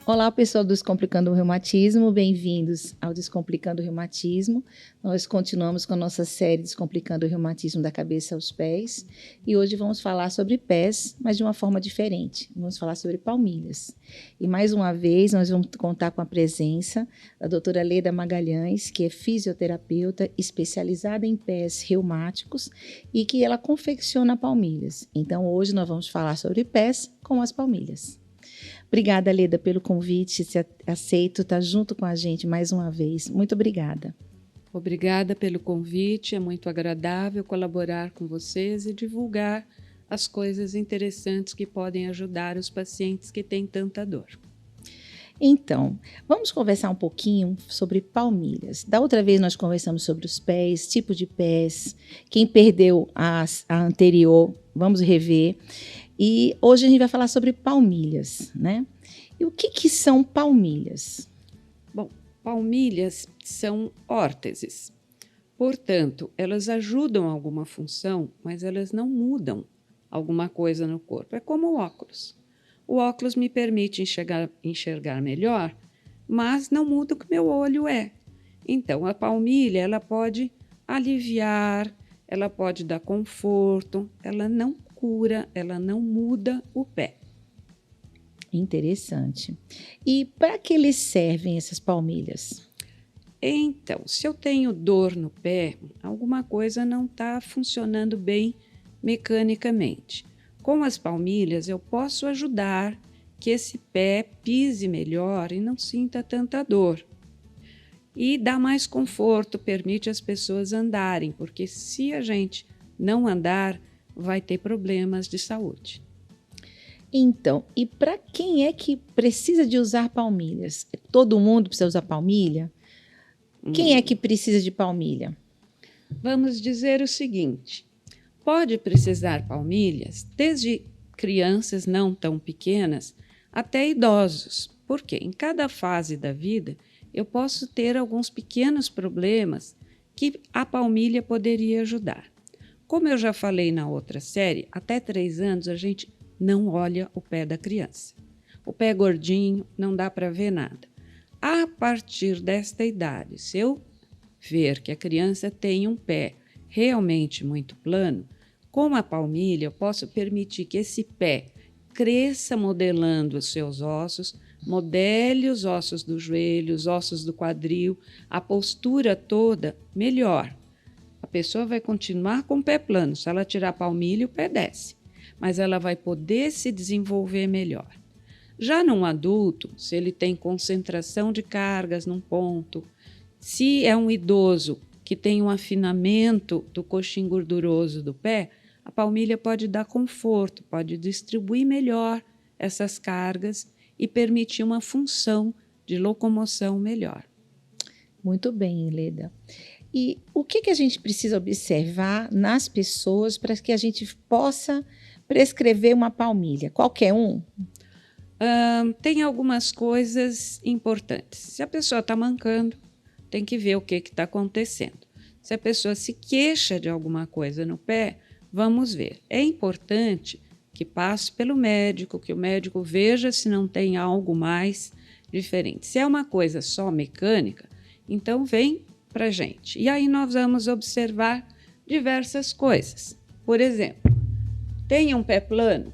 Olá, pessoal do Descomplicando o Reumatismo, bem-vindos ao Descomplicando o Reumatismo. Nós continuamos com a nossa série Descomplicando o Reumatismo da cabeça aos pés e hoje vamos falar sobre pés, mas de uma forma diferente. Vamos falar sobre palmilhas. E mais uma vez nós vamos contar com a presença da doutora Leda Magalhães, que é fisioterapeuta especializada em pés reumáticos e que ela confecciona palmilhas. Então hoje nós vamos falar sobre pés com as palmilhas. Obrigada, Leda, pelo convite, se aceito estar junto com a gente mais uma vez. Muito obrigada. Obrigada pelo convite, é muito agradável colaborar com vocês e divulgar as coisas interessantes que podem ajudar os pacientes que têm tanta dor. Então, vamos conversar um pouquinho sobre palmilhas. Da outra vez nós conversamos sobre os pés, tipo de pés. Quem perdeu a anterior, vamos rever. E hoje a gente vai falar sobre palmilhas, né? E o que são palmilhas? Bom, palmilhas são órteses. Portanto, elas ajudam alguma função, mas elas não mudam alguma coisa no corpo. É como o óculos. O óculos me permite enxergar melhor, mas não muda o que meu olho é. Então, a palmilha ela pode aliviar, ela pode dar conforto, ela não cura, ela não muda o pé. Interessante. E para que eles servem essas palmilhas? Então, se eu tenho dor no pé, alguma coisa não está funcionando bem mecanicamente. Com as palmilhas, eu posso ajudar que esse pé pise melhor e não sinta tanta dor. E dá mais conforto, permite as pessoas andarem, porque se a gente não andar, vai ter problemas de saúde. Então, e para quem é que precisa de usar palmilhas? Todo mundo precisa usar palmilha? Quem é que precisa de palmilha? Vamos dizer o seguinte, pode precisar palmilhas desde crianças não tão pequenas até idosos, porque em cada fase da vida eu posso ter alguns pequenos problemas que a palmilha poderia ajudar. Como eu já falei na outra série, até 3 anos a gente não olha o pé da criança. O pé gordinho, não dá para ver nada. A partir desta idade, se eu ver que a criança tem um pé realmente muito plano, com a palmilha eu posso permitir que esse pé cresça modelando os seus ossos, modele os ossos do joelho, os ossos do quadril, a postura toda melhor. A pessoa vai continuar com o pé plano, se ela tirar a palmilha o pé desce, mas ela vai poder se desenvolver melhor. Já num adulto, se ele tem concentração de cargas num ponto, se é um idoso que tem um afinamento do coxim gorduroso do pé, a palmilha pode dar conforto, pode distribuir melhor essas cargas e permitir uma função de locomoção melhor. Muito bem, Leda. E o que a gente precisa observar nas pessoas para que a gente possa prescrever uma palmilha? Qualquer um? Tem algumas coisas importantes. Se a pessoa está mancando, tem que ver o que está acontecendo. Se a pessoa se queixa de alguma coisa no pé, vamos ver. É importante que passe pelo médico, que o médico veja se não tem algo mais diferente. Se é uma coisa só mecânica, então vem para a gente. E aí nós vamos observar diversas coisas. Por exemplo, tem um pé plano,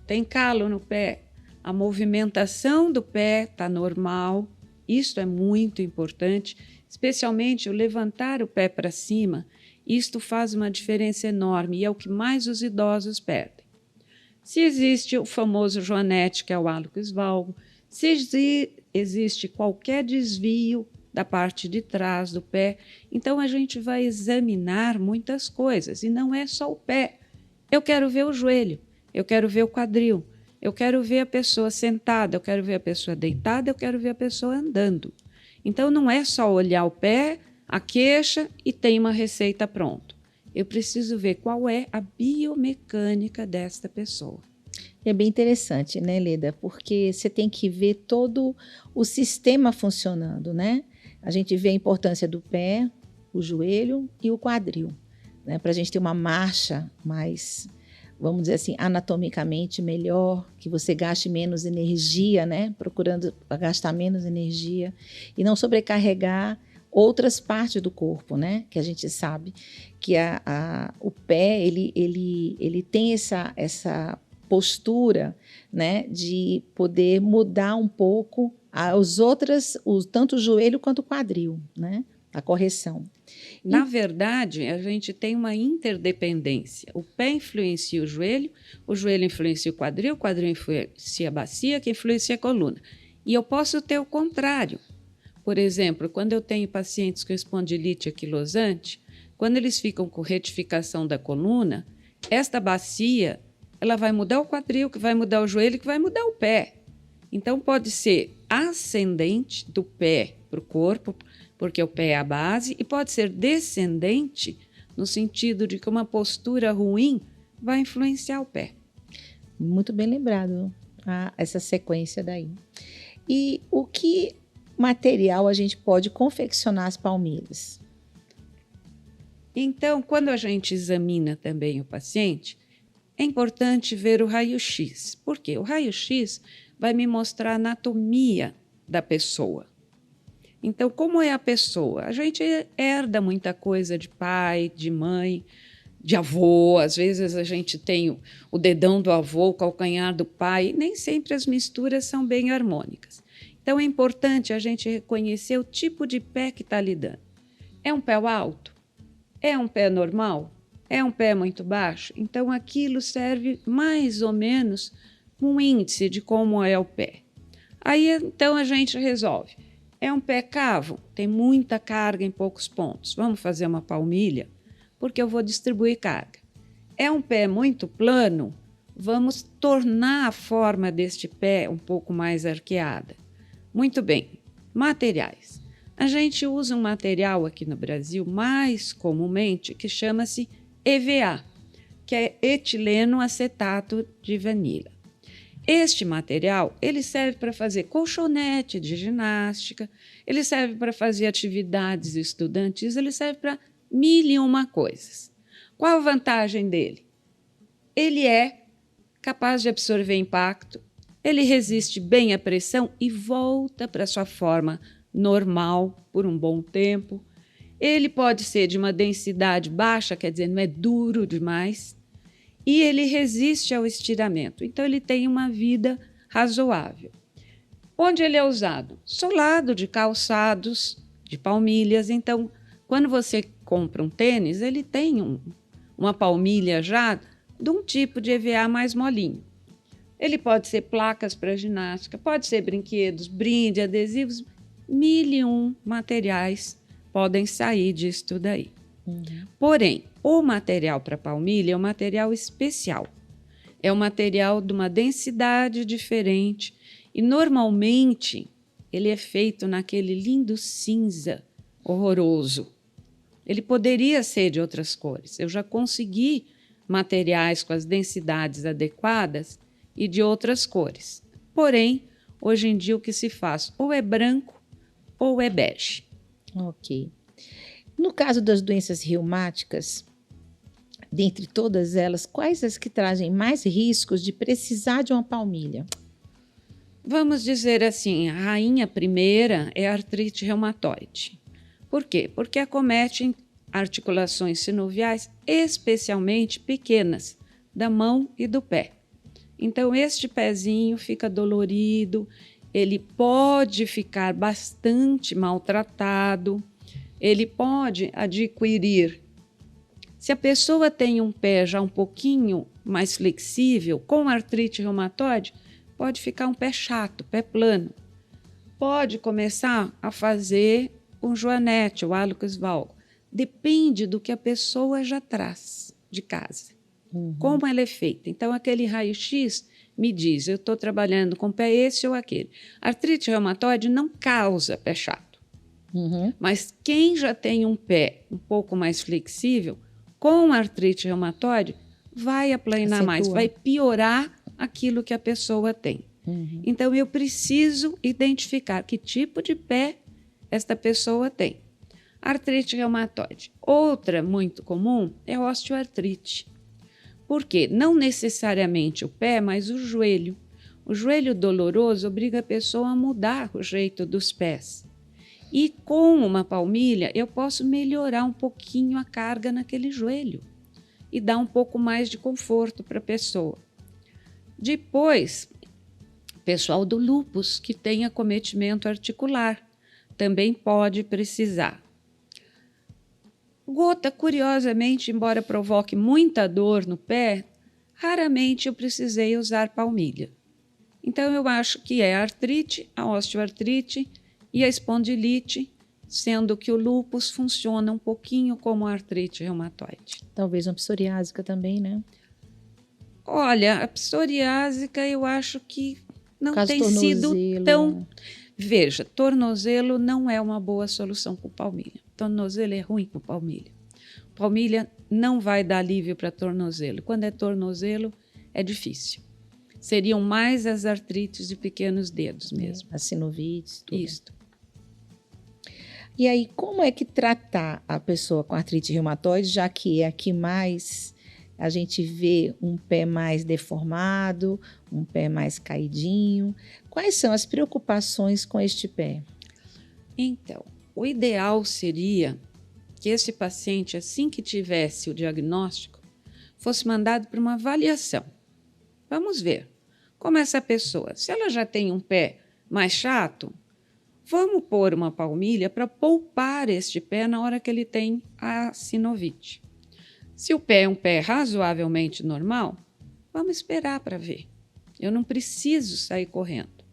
tem calo no pé, a movimentação do pé está normal, isso é muito importante, especialmente o levantar o pé para cima, isto faz uma diferença enorme e é o que mais os idosos perdem. Se existe o famoso joanete, que é o hálux valgo, se existe qualquer desvio da parte de trás do pé, então a gente vai examinar muitas coisas, e não é só o pé. Eu quero ver o joelho, eu quero ver o quadril, eu quero ver a pessoa sentada, eu quero ver a pessoa deitada, eu quero ver a pessoa andando. Então não é só olhar o pé, a queixa e tem uma receita pronta. Eu preciso ver qual é a biomecânica desta pessoa. É bem interessante, né, Leda? Porque você tem que ver todo o sistema funcionando, né? A gente vê a importância do pé, o joelho e o quadril, né? Para a gente ter uma marcha vamos dizer assim, anatomicamente melhor, que você gaste menos energia, né? Procurando gastar menos energia e não sobrecarregar outras partes do corpo, né? Que a gente sabe que o pé, ele tem essa postura, né? De poder mudar um pouco tanto o joelho quanto o quadril, né? A correção. Na verdade, a gente tem uma interdependência. O pé influencia o joelho influencia o quadril influencia a bacia, que influencia a coluna. E eu posso ter o contrário. Por exemplo, quando eu tenho pacientes com espondilite anquilosante, quando eles ficam com retificação da coluna, esta bacia ela vai mudar o quadril, que vai mudar o joelho, que vai mudar o pé. Então, pode ser ascendente do pé para o corpo, porque o pé é a base, e pode ser descendente, no sentido de que uma postura ruim vai influenciar o pé. Muito bem lembrado, essa sequência daí. E o que material a gente pode confeccionar as palmilhas? Então, quando a gente examina também o paciente, é importante ver o raio-x. Por quê? O raio-x vai me mostrar a anatomia da pessoa. Então, como é a pessoa? A gente herda muita coisa de pai, de mãe, de avô. Às vezes a gente tem o dedão do avô, o calcanhar do pai. Nem sempre as misturas são bem harmônicas. Então, é importante a gente reconhecer o tipo de pé que está lidando. É um pé alto? É um pé normal? É um pé muito baixo? Então, aquilo serve mais ou menos um índice de como é o pé. Aí, então, a gente resolve. É um pé cavo? Tem muita carga em poucos pontos. Vamos fazer uma palmilha, porque eu vou distribuir carga. É um pé muito plano? Vamos tornar a forma deste pé um pouco mais arqueada. Muito bem. Materiais. A gente usa um material aqui no Brasil, mais comumente, que chama-se EVA, que é etileno acetato de vinila. Este material, ele serve para fazer colchonete de ginástica, ele serve para fazer atividades estudantis, ele serve para 1001 coisas. Qual a vantagem dele? Ele é capaz de absorver impacto, ele resiste bem à pressão e volta para sua forma normal por um bom tempo. Ele pode ser de uma densidade baixa, quer dizer, não é duro demais, e ele resiste ao estiramento. Então, ele tem uma vida razoável. Onde ele é usado? Solado de calçados, de palmilhas. Então, quando você compra um tênis, ele tem uma palmilha já de um tipo de EVA mais molinho. Ele pode ser placas para ginástica, pode ser brinquedos, brinde, adesivos, 1001 materiais podem sair disso daí. Porém, o material para palmilha é um material especial. É um material de uma densidade diferente e, normalmente, ele é feito naquele lindo cinza horroroso. Ele poderia ser de outras cores. Eu já consegui materiais com as densidades adequadas e de outras cores. Porém, hoje em dia o que se faz ou é branco ou é bege. Ok. No caso das doenças reumáticas, dentre todas elas, quais as que trazem mais riscos de precisar de uma palmilha? Vamos dizer assim, a rainha primeira é a artrite reumatoide. Por quê? Porque acomete articulações sinoviais, especialmente pequenas, da mão e do pé. Então, este pezinho fica dolorido, ele pode ficar bastante maltratado, ele pode adquirir. Se a pessoa tem um pé já um pouquinho mais flexível, com artrite reumatoide, pode ficar um pé chato, pé plano. Pode começar a fazer um joanete, o hálux valgus. Depende do que a pessoa já traz de casa. Como ela é feita. Então, aquele raio-x me diz, eu estou trabalhando com pé esse ou aquele. Artrite reumatoide não causa pé chato. Mas quem já tem um pé um pouco mais flexível, com artrite reumatoide, vai aplanar mais, vai piorar aquilo que a pessoa tem. Então, eu preciso identificar que tipo de pé esta pessoa tem. Artrite reumatoide. Outra muito comum é a osteoartrite. Por quê? Não necessariamente o pé, mas o joelho. O joelho doloroso obriga a pessoa a mudar o jeito dos pés. E com uma palmilha, eu posso melhorar um pouquinho a carga naquele joelho e dar um pouco mais de conforto para a pessoa. Depois, pessoal do lúpus que tem acometimento articular também pode precisar. Gota, curiosamente, embora provoque muita dor no pé, raramente eu precisei usar palmilha. Então, eu acho que é a artrite, a osteoartrite e a espondilite, sendo que o lúpus funciona um pouquinho como a artrite reumatoide. Talvez uma psoriásica também, né? Olha, a psoriásica eu acho que não Caso tem sido tornozelo. tão... Veja, tornozelo não é uma boa solução com palmilha. Tornozelo é ruim com palmilha. Palmilha não vai dar alívio para tornozelo. Quando é tornozelo, é difícil. Seriam mais as artrites de pequenos dedos mesmo. As sinovites, tudo. Isso. E aí, como é que tratar a pessoa com artrite reumatoide, já que é aqui mais a gente vê um pé mais deformado, um pé mais caidinho? Quais são as preocupações com este pé? Então, o ideal seria que esse paciente, assim que tivesse o diagnóstico, fosse mandado para uma avaliação. Vamos ver como essa pessoa, se ela já tem um pé mais chato, vamos pôr uma palmilha para poupar este pé na hora que ele tem a sinovite. Se o pé é um pé razoavelmente normal, vamos esperar para ver. Eu não preciso sair correndo.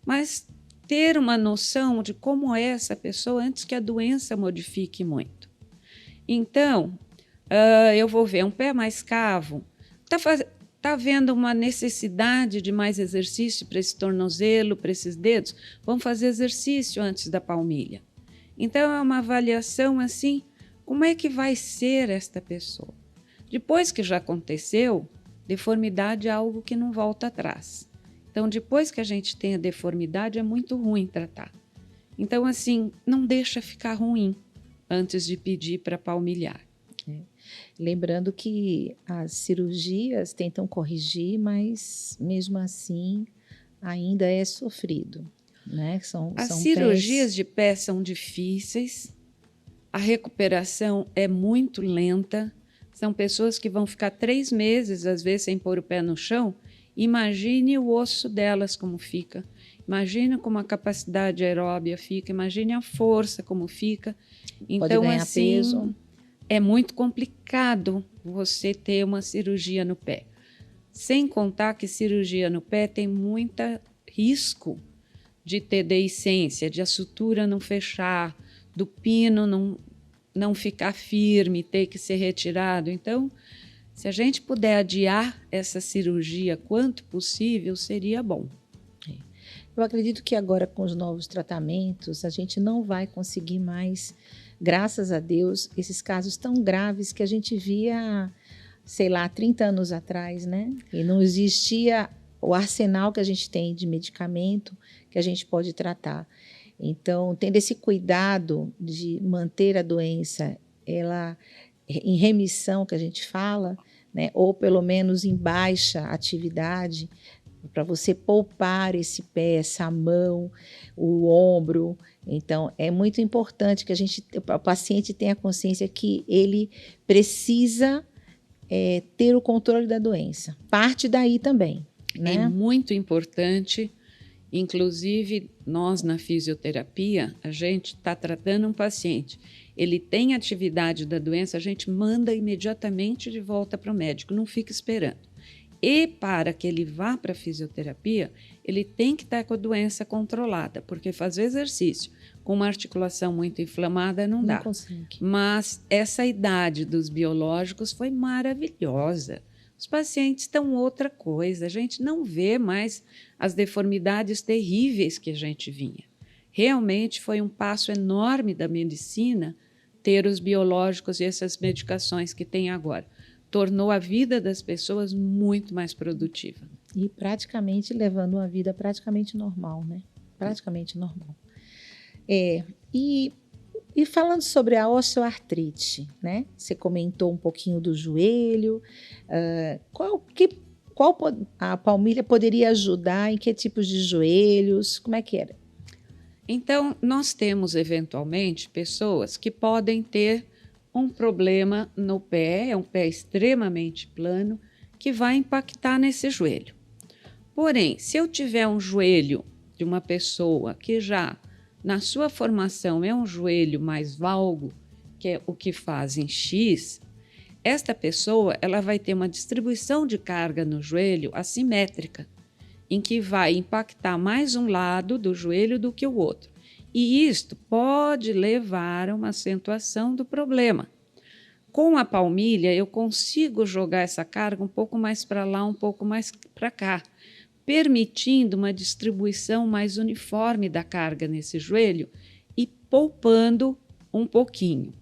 Mas ter uma noção de como é essa pessoa antes que a doença modifique muito. Então, eu vou ver um pé mais cavo. Está havendo uma necessidade de mais exercício para esse tornozelo, para esses dedos? Vamos fazer exercício antes da palmilha. Então, é uma avaliação assim, como é que vai ser esta pessoa? Depois que já aconteceu, deformidade é algo que não volta atrás. Então, depois que a gente tem a deformidade, é muito ruim tratar. Então, assim, não deixa ficar ruim antes de pedir para palmilhar. Lembrando que as cirurgias tentam corrigir, mas mesmo assim ainda é sofrido, né? As cirurgias de pé são difíceis, a recuperação é muito lenta, são pessoas que vão ficar 3 meses, às vezes, sem pôr o pé no chão. Imagine o osso delas como fica, imagine como a capacidade aeróbia fica, imagine a força como fica. Então, pode ganhar assim, peso. É muito complicado você ter uma cirurgia no pé. Sem contar que cirurgia no pé tem muito risco de ter deiscência, de a sutura não fechar, do pino não ficar firme, ter que ser retirado. Então, se a gente puder adiar essa cirurgia quanto possível, seria bom. Eu acredito que agora, com os novos tratamentos, a gente não vai conseguir mais, graças a Deus, esses casos tão graves que a gente via, sei lá, 30 anos atrás, né? E não existia o arsenal que a gente tem de medicamento que a gente pode tratar. Então, tendo esse cuidado de manter a doença ela em remissão, que a gente fala, né? Ou pelo menos em baixa atividade, para você poupar esse pé, essa mão, o ombro. Então, é muito importante que o paciente tenha consciência que ele precisa ter o controle da doença. Parte daí também, né? É muito importante. Inclusive, nós na fisioterapia, a gente está tratando um paciente, ele tem atividade da doença, a gente manda imediatamente de volta para o médico, não fica esperando. E para que ele vá para a fisioterapia, ele tem que estar com a doença controlada, porque fazer exercício com uma articulação muito inflamada não dá. Consegue. Mas essa idade dos biológicos foi maravilhosa. Os pacientes estão outra coisa, a gente não vê mais as deformidades terríveis que a gente vinha. Realmente foi um passo enorme da medicina ter os biológicos e essas medicações que tem agora. Tornou a vida das pessoas muito mais produtiva. E praticamente levando uma vida praticamente normal, né? Praticamente normal. E E falando sobre a osteoartrite, né? Você comentou um pouquinho do joelho. A palmilha poderia ajudar em que tipos de joelhos? Como é que era? Então, nós temos, eventualmente, pessoas que podem ter um problema no pé, é um pé extremamente plano, que vai impactar nesse joelho. Porém, se eu tiver um joelho de uma pessoa que já, na sua formação, é um joelho mais valgo, que é o que faz em X, esta pessoa ela vai ter uma distribuição de carga no joelho assimétrica, em que vai impactar mais um lado do joelho do que o outro. E isto pode levar a uma acentuação do problema. Com a palmilha, eu consigo jogar essa carga um pouco mais para lá, um pouco mais para cá, permitindo uma distribuição mais uniforme da carga nesse joelho e poupando um pouquinho.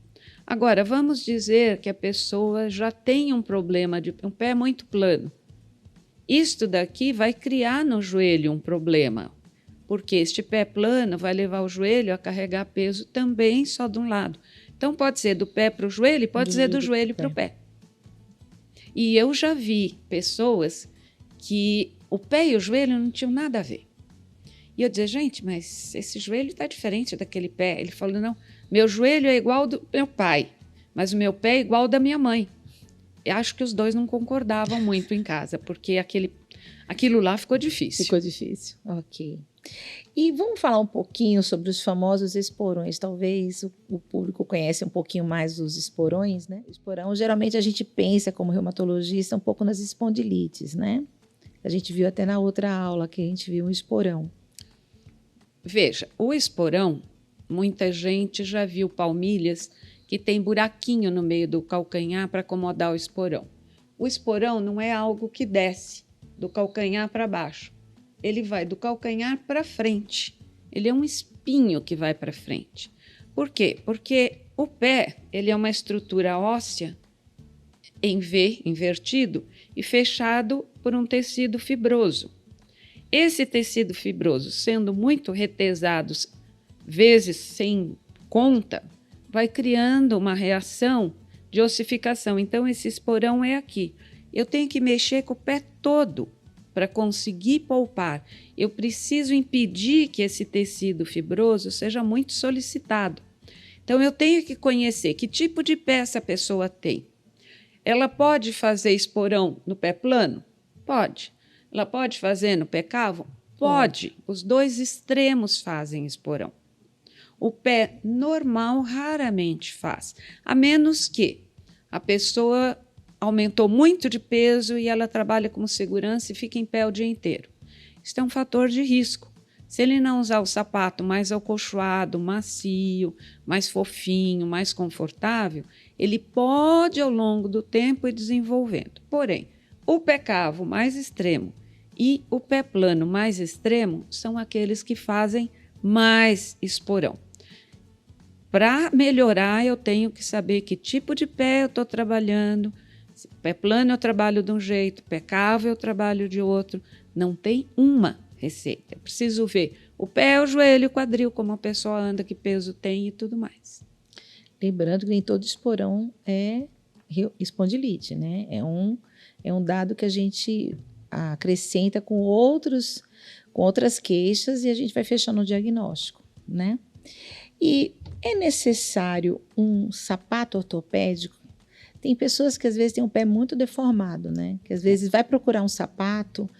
Agora, vamos dizer que a pessoa já tem um problema de um pé muito plano. Isto daqui vai criar no joelho um problema, porque este pé plano vai levar o joelho a carregar peso também só de um lado. Então, pode ser do pé para o joelho e pode ser do joelho para o pé. E eu já vi pessoas que o pé e o joelho não tinham nada a ver. E eu dizia, gente, mas esse joelho está diferente daquele pé. Ele falou, não, meu joelho é igual ao do meu pai, mas o meu pé é igual ao da minha mãe. Eu acho que os dois não concordavam muito em casa, porque aquilo lá ficou difícil. Ficou difícil, ok. E vamos falar um pouquinho sobre os famosos esporões. Talvez o público conhece um pouquinho mais dos esporões, né? O esporão, geralmente a gente pensa como reumatologista um pouco nas espondilites, né? A gente viu até na outra aula que a gente viu um esporão. Veja, o esporão, muita gente já viu palmilhas que tem buraquinho no meio do calcanhar para acomodar o esporão. O esporão não é algo que desce do calcanhar para baixo. Ele vai do calcanhar para frente. Ele é um espinho que vai para frente. Por quê? Porque o pé ele é uma estrutura óssea em V, invertido, e fechado por um tecido fibroso. Esse tecido fibroso, sendo muito retesado, vezes sem conta, vai criando uma reação de ossificação. Então, esse esporão é aqui. Eu tenho que mexer com o pé todo para conseguir poupar. Eu preciso impedir que esse tecido fibroso seja muito solicitado. Então, eu tenho que conhecer que tipo de pé essa pessoa tem. Ela pode fazer esporão no pé plano? Pode. Ela pode fazer no pé cavo? Pode. Os dois extremos fazem esporão. O pé normal raramente faz, a menos que a pessoa aumentou muito de peso e ela trabalha como segurança e fica em pé o dia inteiro. Isso é um fator de risco. Se ele não usar o sapato mais acolchoado, macio, mais fofinho, mais confortável, ele pode, ao longo do tempo, ir desenvolvendo. Porém, o pé cavo mais extremo e o pé plano mais extremo são aqueles que fazem mais esporão. Para melhorar, eu tenho que saber que tipo de pé eu estou trabalhando. Se pé plano eu trabalho de um jeito, pé cavo eu trabalho de outro. Não tem uma receita. Eu preciso ver o pé, o joelho, o quadril, como a pessoa anda, que peso tem e tudo mais. Lembrando que nem todo esporão é espondilite, né? É um dado que a gente acrescenta com outras queixas e a gente vai fechando o diagnóstico, né? E é necessário um sapato ortopédico? Tem pessoas que às vezes têm um pé muito deformado, né? Que às vezes vai procurar um sapato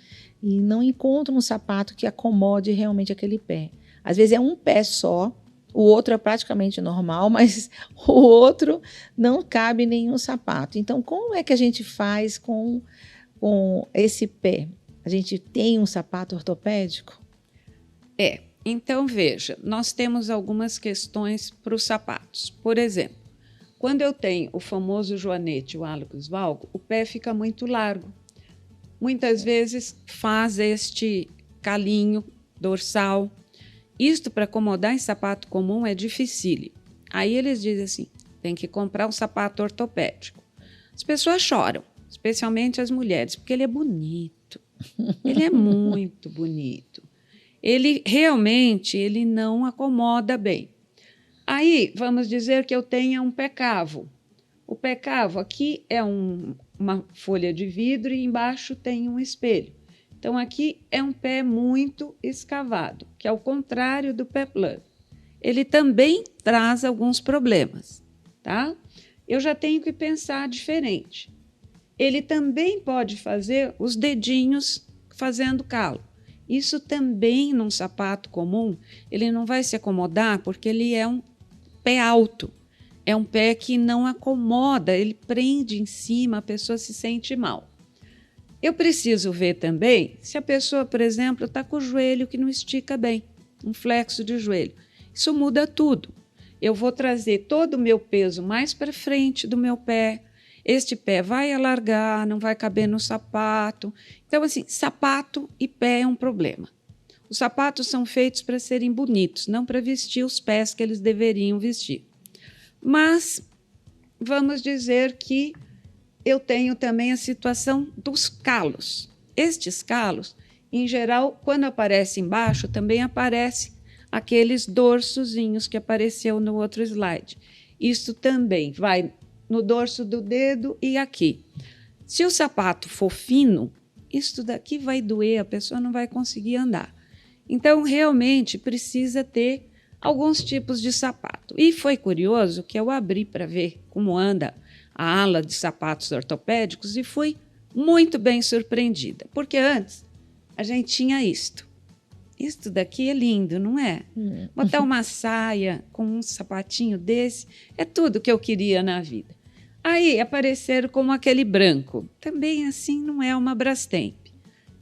e não encontra um sapato que acomode realmente aquele pé. Às vezes é um pé só, o outro é praticamente normal, mas o outro não cabe nenhum sapato. Então, como é que a gente faz com esse pé? A gente tem um sapato ortopédico? Então veja, nós temos algumas questões para os sapatos. Por exemplo, quando eu tenho o famoso joanete, o hálux valgo, o pé fica muito largo. Muitas vezes faz este calinho dorsal. Isto para acomodar em sapato comum é dificílimo. Aí eles dizem assim, tem que comprar um sapato ortopédico. As pessoas choram, especialmente as mulheres, porque ele é bonito. Ele é muito bonito. Ele realmente não acomoda bem. Aí, vamos dizer que eu tenha um pé cavo. O pé cavo aqui é uma folha de vidro e embaixo tem um espelho. Então, aqui é um pé muito escavado, que é o contrário do pé plano. Ele também traz alguns problemas, tá? Eu já tenho que pensar diferente. Ele também pode fazer os dedinhos fazendo calo. Isso também, num sapato comum, ele não vai se acomodar porque ele é um pé alto. É um pé que não acomoda, ele prende em cima, a pessoa se sente mal. Eu preciso ver também se a pessoa, por exemplo, está com o joelho que não estica bem, um flexo de joelho. Isso muda tudo. Eu vou trazer todo o meu peso mais para frente do meu pé. Este pé vai alargar, não vai caber no sapato. Então, assim, sapato e pé é um problema. Os sapatos são feitos para serem bonitos, não para vestir os pés que eles deveriam vestir. Mas vamos dizer que eu tenho também a situação dos calos. Estes calos, em geral, quando aparece embaixo, também aparece aqueles dorsozinhos que apareceu no outro slide. Isso também vai no dorso do dedo e aqui. Se o sapato for fino, isso daqui vai doer, a pessoa não vai conseguir andar. Então, realmente, precisa ter alguns tipos de sapato. E foi curioso que eu abri para ver como anda a ala de sapatos ortopédicos e fui muito bem surpreendida, porque antes a gente tinha isto. Isto daqui é lindo, não é? Botar uma saia com um sapatinho desse é tudo que eu queria na vida. Aí apareceram como aquele branco. Também assim não é uma Brastemp.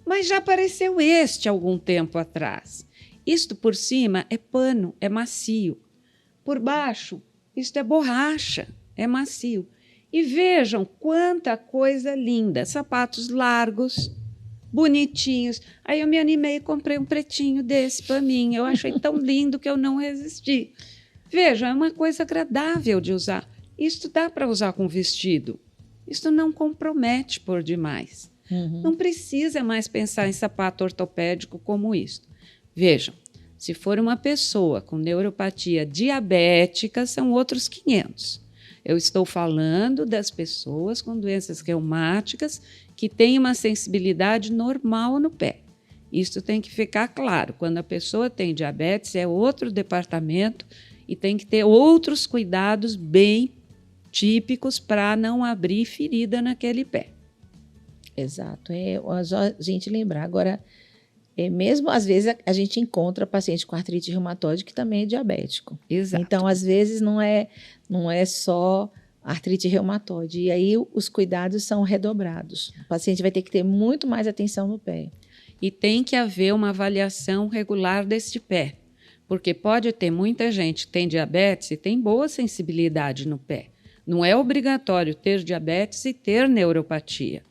Mas já apareceu este algum tempo atrás. Isto por cima é pano, é macio. Por baixo, isto é borracha, é macio. E vejam quanta coisa linda. Sapatos largos, bonitinhos. Aí eu me animei e comprei um pretinho desse para mim. Eu achei tão lindo que eu não resisti. Vejam, é uma coisa agradável de usar. Isto dá para usar com vestido. Isto não compromete por demais. Não precisa mais pensar em sapato ortopédico como isso. Vejam, se for uma pessoa com neuropatia diabética, são outros 500. Eu estou falando das pessoas com doenças reumáticas que têm uma sensibilidade normal no pé. Isso tem que ficar claro. Quando a pessoa tem diabetes, é outro departamento e tem que ter outros cuidados bem típicos para não abrir ferida naquele pé. Exato. A gente lembrar. Agora, mesmo às vezes a gente encontra paciente com artrite reumatoide que também é diabético. Exato. Então, às vezes, não é só artrite reumatoide. E aí os cuidados são redobrados. O paciente vai ter que ter muito mais atenção no pé. E tem que haver uma avaliação regular deste pé, porque pode ter muita gente que tem diabetes e tem boa sensibilidade no pé. Não é obrigatório ter diabetes e ter neuropatia,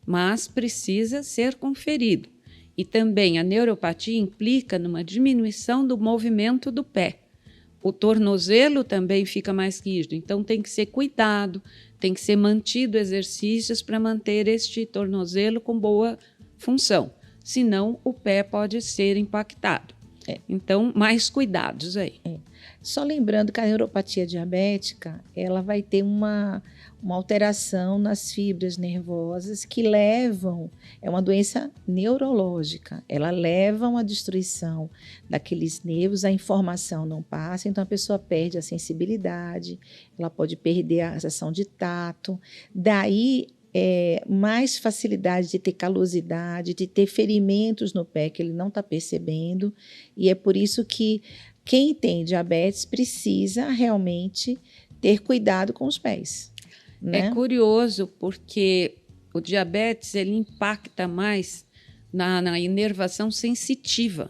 mas precisa ser conferido. E também a neuropatia implica numa diminuição do movimento do pé. O tornozelo também fica mais rígido, então tem que ser cuidado, tem que ser mantido exercícios para manter este tornozelo com boa função, senão o pé pode ser impactado. Então, mais cuidados aí. Só lembrando que a neuropatia diabética, ela vai ter uma alteração nas fibras nervosas que levam, é uma doença neurológica, ela leva a uma destruição daqueles nervos, a informação não passa, então a pessoa perde a sensibilidade, ela pode perder a sensação de tato, daí mais facilidade de ter calosidade, de ter ferimentos no pé que ele não está percebendo, e é por isso que quem tem diabetes precisa realmente ter cuidado com os pés. Né? É curioso porque o diabetes ele impacta mais na inervação sensitiva.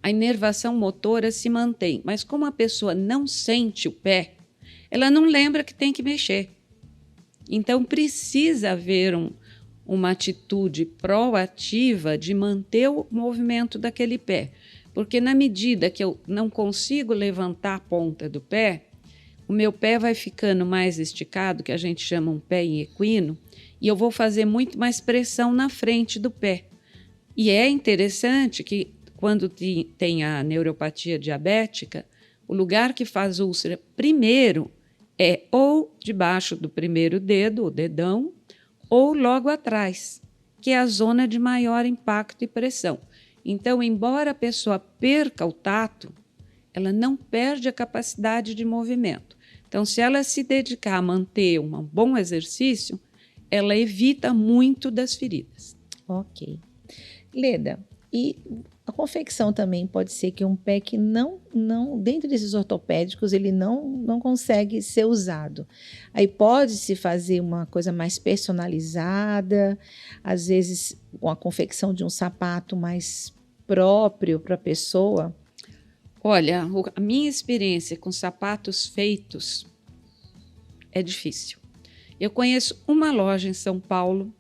A inervação motora se mantém, mas como a pessoa não sente o pé, ela não lembra que tem que mexer. Então, precisa haver uma atitude proativa de manter o movimento daquele pé. Porque na medida que eu não consigo levantar a ponta do pé, o meu pé vai ficando mais esticado, que a gente chama um pé em equino, e eu vou fazer muito mais pressão na frente do pé. E é interessante que quando tem a neuropatia diabética, O lugar que faz úlcera primeiro é ou debaixo do primeiro dedo, o dedão, ou logo atrás, que é a zona de maior impacto e pressão. Então, embora a pessoa perca o tato, ela não perde a capacidade de movimento. Então, se ela se dedicar a manter um bom exercício, ela evita muito das feridas. Ok. Leda, e a confecção também pode ser que um pé que não dentro desses ortopédicos, ele não consegue ser usado. Aí pode-se fazer uma coisa mais personalizada, às vezes com a confecção de um sapato mais próprio para a pessoa. Olha, a minha experiência com sapatos feitos é difícil. Eu conheço uma loja em São Paulo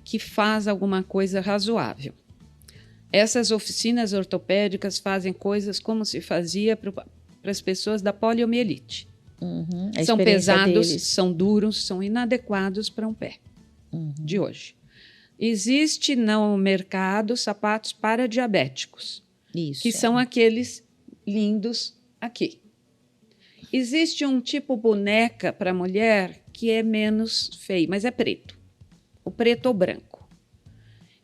que faz alguma coisa razoável. Essas oficinas ortopédicas fazem coisas como se fazia para as pessoas da poliomielite. São pesados, são duros, são inadequados para um pé de hoje. Existe no mercado sapatos para diabéticos, que são aqueles lindos aqui. Existe um tipo boneca para mulher que é menos feio, mas é preto. O preto ou branco.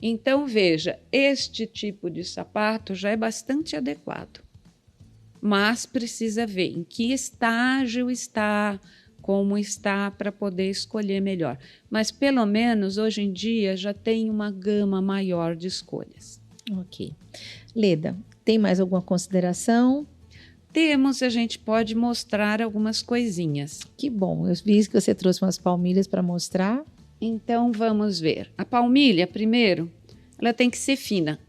Então, veja, este tipo de sapato já é bastante adequado. Mas precisa ver em que estágio está, como está, para poder escolher melhor. Mas, pelo menos, hoje em dia, já tem uma gama maior de escolhas. Ok. Leda, tem mais alguma consideração? Temos, a gente pode mostrar algumas coisinhas. Que bom, eu vi que você trouxe umas palmilhas para mostrar. Então, vamos ver. A palmilha, primeiro, ela tem que ser fina.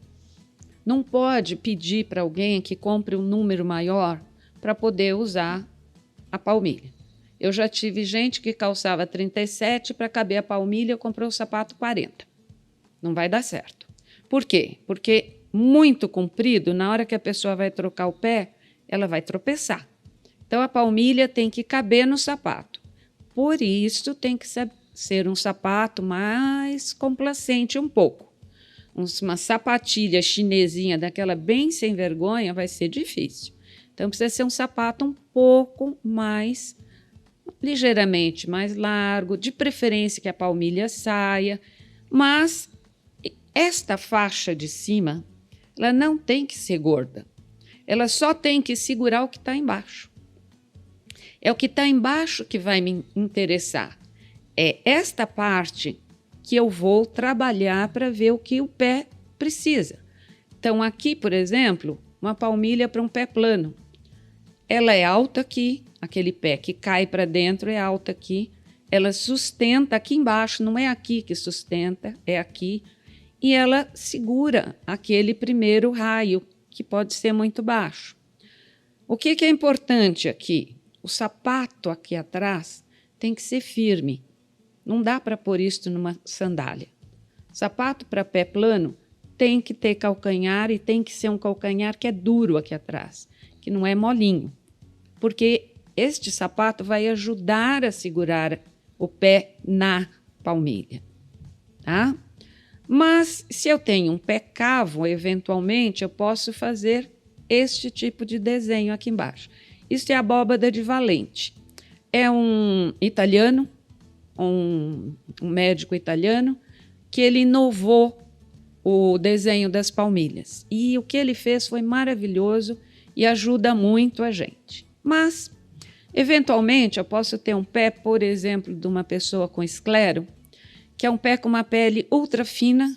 Não pode pedir para alguém que compre um número maior para poder usar a palmilha. Eu já tive gente que calçava 37 para caber a palmilha, comprou o sapato 40. Não vai dar certo. Por quê? Porque muito comprido, na hora que a pessoa vai trocar o pé, ela vai tropeçar. Então, a palmilha tem que caber no sapato. Por isso, tem que ser um sapato mais complacente um pouco. Uma sapatilha chinesinha daquela bem sem vergonha vai ser difícil. Então, precisa ser um sapato um pouco mais, ligeiramente mais largo, de preferência que a palmilha saia. Mas esta faixa de cima, ela não tem que ser gorda. Ela só tem que segurar o que está embaixo. É o que está embaixo que vai me interessar. É esta parte que eu vou trabalhar para ver o que o pé precisa. Então, aqui, por exemplo, uma palmilha para um pé plano. Ela é alta aqui, aquele pé que cai para dentro é alta aqui. Ela sustenta aqui embaixo, não é aqui que sustenta, é aqui. E ela segura aquele primeiro raio, que pode ser muito baixo. O que é importante aqui? O sapato aqui atrás tem que ser firme. Não dá para pôr isso numa sandália. Sapato para pé plano tem que ter calcanhar e tem que ser um calcanhar que é duro aqui atrás, que não é molinho. Porque este sapato vai ajudar a segurar o pé na palmilha. Tá? Mas, se eu tenho um pé cavo, eventualmente, eu posso fazer este tipo de desenho aqui embaixo. Isso é a abóbada de Valente. É um italiano, um médico italiano, que ele inovou o desenho das palmilhas. E o que ele fez foi maravilhoso e ajuda muito a gente. Mas, eventualmente, eu posso ter um pé, por exemplo, de uma pessoa com esclero, que é um pé com uma pele ultra fina,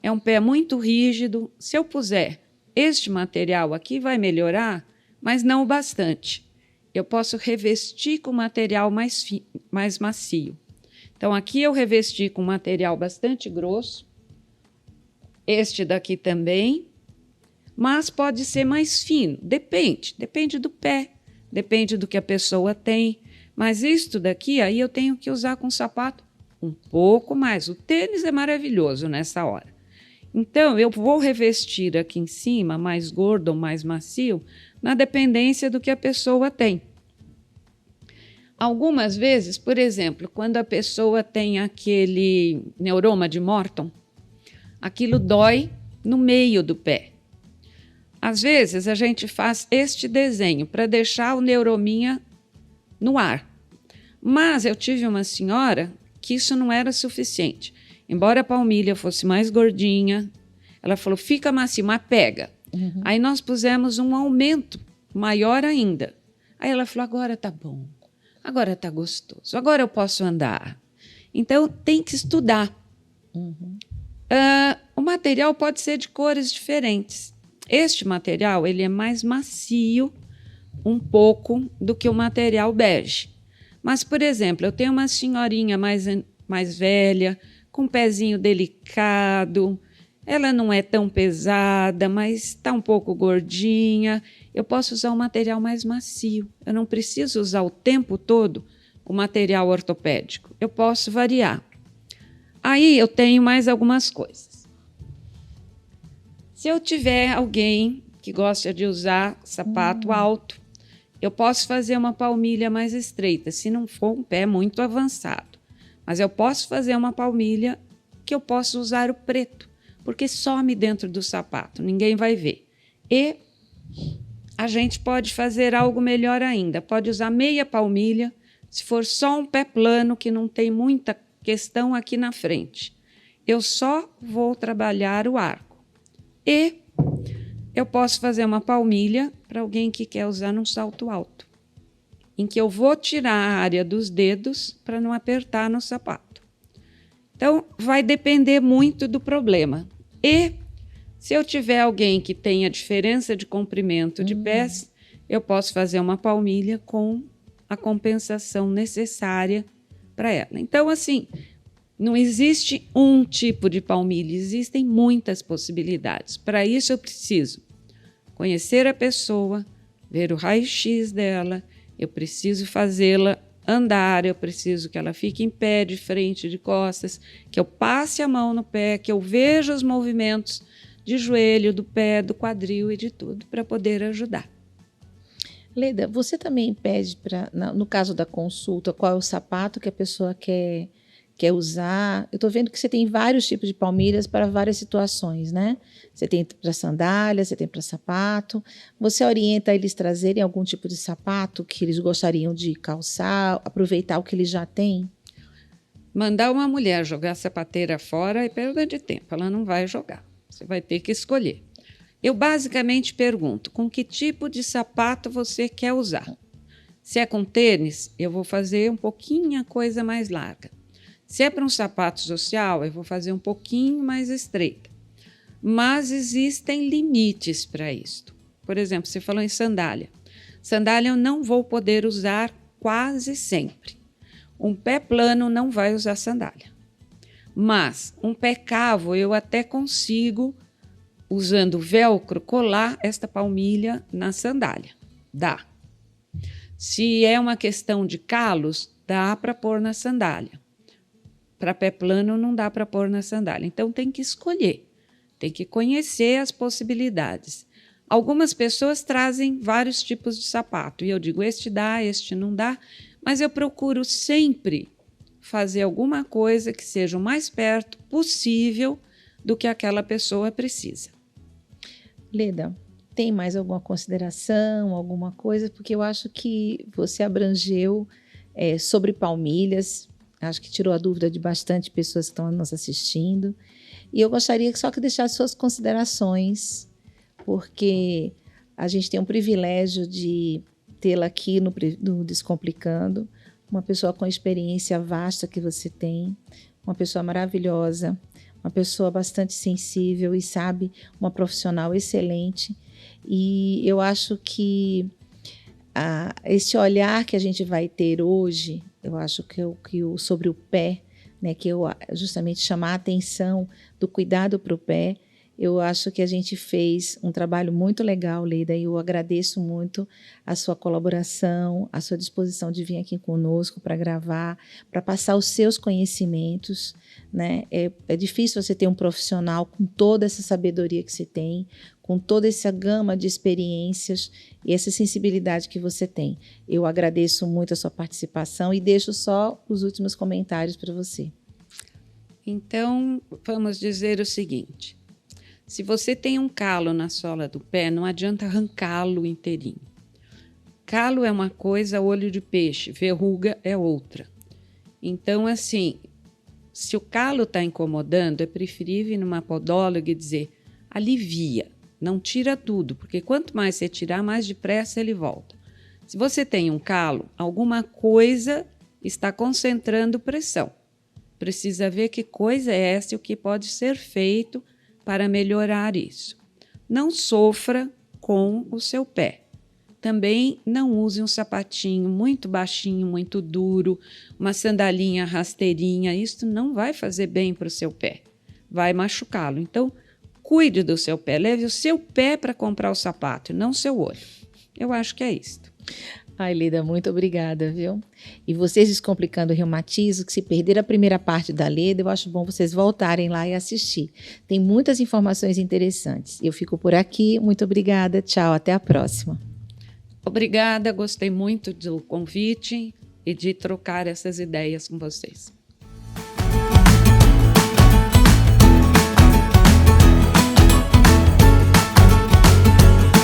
é um pé muito rígido. Se eu puser este material aqui, vai melhorar, mas não o bastante. Eu posso revestir com material mais macio. Então, aqui eu revesti com material bastante grosso, este daqui também, mas pode ser mais fino, depende do pé, depende do que a pessoa tem. Mas isto daqui, aí eu tenho que usar com sapato um pouco mais. O tênis é maravilhoso nessa hora. Então, eu vou revestir aqui em cima, mais gordo ou mais macio, na dependência do que a pessoa tem. Algumas vezes, por exemplo, quando a pessoa tem aquele neuroma de Morton, aquilo dói no meio do pé. Às vezes, a gente faz este desenho para deixar o neurominha no ar. Mas eu tive uma senhora que isso não era suficiente. Embora a palmilha fosse mais gordinha, ela falou, fica macio, mas pega. Uhum. Aí nós pusemos um aumento maior ainda. Aí ela falou, agora tá bom, agora tá gostoso, agora eu posso andar. Então, tem que estudar. Uhum. O material pode ser de cores diferentes. Este material ele é mais macio um pouco do que o material bege. Mas, por exemplo, eu tenho uma senhorinha mais velha, com um pezinho delicado, ela não é tão pesada, mas está um pouco gordinha. Eu posso usar um material mais macio. Eu não preciso usar o tempo todo o material ortopédico. Eu posso variar. Aí eu tenho mais algumas coisas. Se eu tiver alguém que gosta de usar sapato alto, eu posso fazer uma palmilha mais estreita, se não for um pé muito avançado. Mas eu posso fazer uma palmilha que eu posso usar o preto, porque some dentro do sapato, ninguém vai ver. E a gente pode fazer algo melhor ainda, pode usar meia palmilha, se for só um pé plano que não tem muita questão aqui na frente. Eu só vou trabalhar o arco. E eu posso fazer uma palmilha para alguém que quer usar num salto alto, em que eu vou tirar a área dos dedos para não apertar no sapato. Então, vai depender muito do problema. E se eu tiver alguém que tenha diferença de comprimento de pés, eu posso fazer uma palmilha com a compensação necessária para ela. Então, assim, não existe um tipo de palmilha, existem muitas possibilidades. Para isso, eu preciso conhecer a pessoa, ver o raio-x dela, eu preciso fazê-la andar, eu preciso que ela fique em pé, de frente, de costas, que eu passe a mão no pé, que eu veja os movimentos de joelho, do pé, do quadril e de tudo, para poder ajudar. Leda, você também pede, no caso da consulta, qual é o sapato que a pessoa quer usar? Eu estou vendo que você tem vários tipos de palmilhas para várias situações, né? Você tem para sandália, você tem para sapato. Você orienta eles trazerem algum tipo de sapato que eles gostariam de calçar, aproveitar o que eles já têm? Mandar uma mulher jogar a sapateira fora é perda de tempo, ela não vai jogar. Você vai ter que escolher. Eu basicamente pergunto, com que tipo de sapato você quer usar? Se é com tênis, eu vou fazer um pouquinho a coisa mais larga. Se é para um sapato social, eu vou fazer um pouquinho mais estreita. Mas existem limites para isto. Por exemplo, você falou em sandália. Sandália eu não vou poder usar quase sempre. Um pé plano não vai usar sandália. Mas um pé cavo eu até consigo, usando velcro, colar esta palmilha na sandália. Dá. Se é uma questão de calos, dá para pôr na sandália. Para pé plano não dá para pôr na sandália. Então tem que escolher, tem que conhecer as possibilidades. Algumas pessoas trazem vários tipos de sapato e eu digo, este dá, este não dá, mas eu procuro sempre fazer alguma coisa que seja o mais perto possível do que aquela pessoa precisa. Leda, tem mais alguma consideração, alguma coisa? Porque eu acho que você abrangeu sobre palmilhas. Acho que tirou a dúvida de bastante pessoas que estão nos assistindo. E eu gostaria só que deixasse suas considerações, porque a gente tem um privilégio de tê-la aqui no Descomplicando, uma pessoa com a experiência vasta que você tem, uma pessoa maravilhosa, uma pessoa bastante sensível e sabe, uma profissional excelente. E eu acho que esse olhar que a gente vai ter hoje, eu acho que sobre o pé, né, que eu justamente chamar a atenção do cuidado para o pé, eu acho que a gente fez um trabalho muito legal, Leda, e eu agradeço muito a sua colaboração, a sua disposição de vir aqui conosco para gravar, para passar os seus conhecimentos, né? É difícil você ter um profissional com toda essa sabedoria que você tem, com toda essa gama de experiências e essa sensibilidade que você tem. Eu agradeço muito a sua participação e deixo só os últimos comentários para você. Então, vamos dizer o seguinte. Se você tem um calo na sola do pé, não adianta arrancá-lo inteirinho. Calo é uma coisa, olho de peixe, verruga é outra. Então, assim, se o calo está incomodando, é preferível ir numa podóloga e dizer, alivia, não tira tudo, porque quanto mais você tirar, mais depressa ele volta. Se você tem um calo, alguma coisa está concentrando pressão. Precisa ver que coisa é essa e o que pode ser feito para melhorar isso. Não sofra com o seu pé. Também não use um sapatinho muito baixinho, muito duro, uma sandalinha rasteirinha. Isso não vai fazer bem para o seu pé, vai machucá-lo. Então, cuide do seu pé, leve o seu pé para comprar o sapato, não seu olho. Eu acho que é isso. Ai, Leda, muito obrigada, viu? E vocês Descomplicando o Reumatismo, que se perderam a primeira parte da Leda, eu acho bom vocês voltarem lá e assistir. Tem muitas informações interessantes. Eu fico por aqui, muito obrigada, tchau, até a próxima. Obrigada, gostei muito do convite e de trocar essas ideias com vocês.